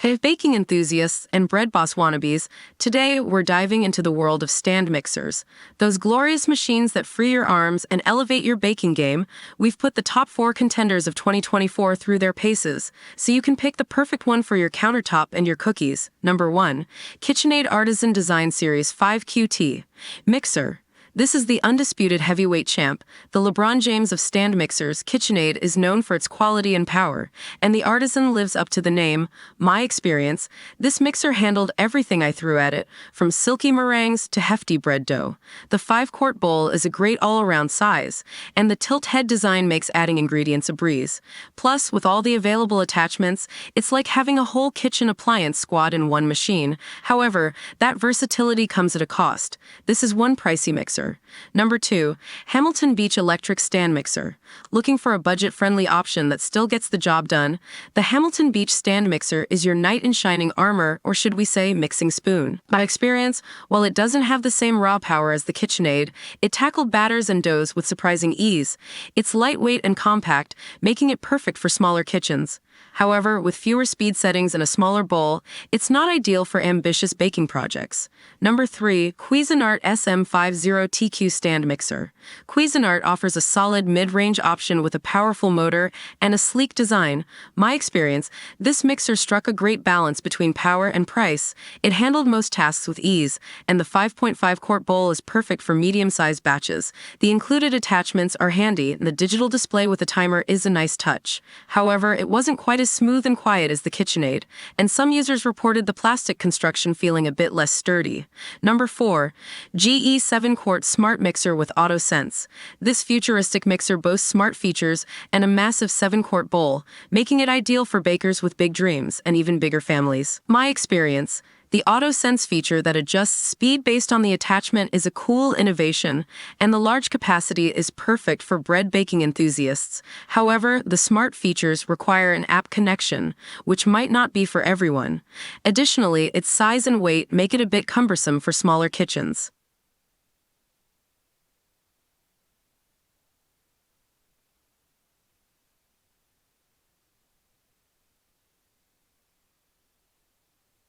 Hey, baking enthusiasts and bread boss wannabes, today we're diving into the world of stand mixers. Those glorious machines that free your arms and elevate your baking game. We've put the top 4 contenders of 2024 through their paces, so you can pick the perfect one for your countertop and your cookies. Number 1. KitchenAid Artisan Design Series 5QT. Mixer. This is the undisputed heavyweight champ. The LeBron James of stand mixers, KitchenAid is known for its quality and power, and the Artisan lives up to the name. My experience, this mixer handled everything I threw at it, from silky meringues to hefty bread dough. The 5-quart bowl is a great all-around size, and the tilt head design makes adding ingredients a breeze. Plus, with all the available attachments, it's like having a whole kitchen appliance squad in one machine. However, that versatility comes at a cost. This is one pricey mixer. Number 2. Hamilton Beach Electric Stand Mixer. Looking for a budget-friendly option that still gets the job done? The Hamilton Beach Stand Mixer is your knight in shining armor, or should we say mixing spoon. By experience, while it doesn't have the same raw power as the KitchenAid, it tackled batters and doughs with surprising ease. It's lightweight and compact, making it perfect for smaller kitchens. However, with fewer speed settings and a smaller bowl, it's not ideal for ambitious baking projects. Number 3. Cuisinart SM50TQ Stand Mixer. Cuisinart offers a solid mid-range option with a powerful motor and a sleek design. My experience, this mixer struck a great balance between power and price. It handled most tasks with ease, and the 5.5-quart bowl is perfect for medium-sized batches. The included attachments are handy, and the digital display with a timer is a nice touch. However, it wasn't quite as smooth and quiet as the KitchenAid, and some users reported the plastic construction feeling a bit less sturdy. Number 4. GE 7-quart Smart Mixer with Auto Sense. This futuristic mixer boasts smart features and a massive 7-quart bowl, making it ideal for bakers with big dreams and even bigger families. My experience, the Auto Sense feature that adjusts speed based on the attachment is a cool innovation, and the large capacity is perfect for bread baking enthusiasts. However, the smart features require an app connection, which might not be for everyone. Additionally, its size and weight make it a bit cumbersome for smaller kitchens.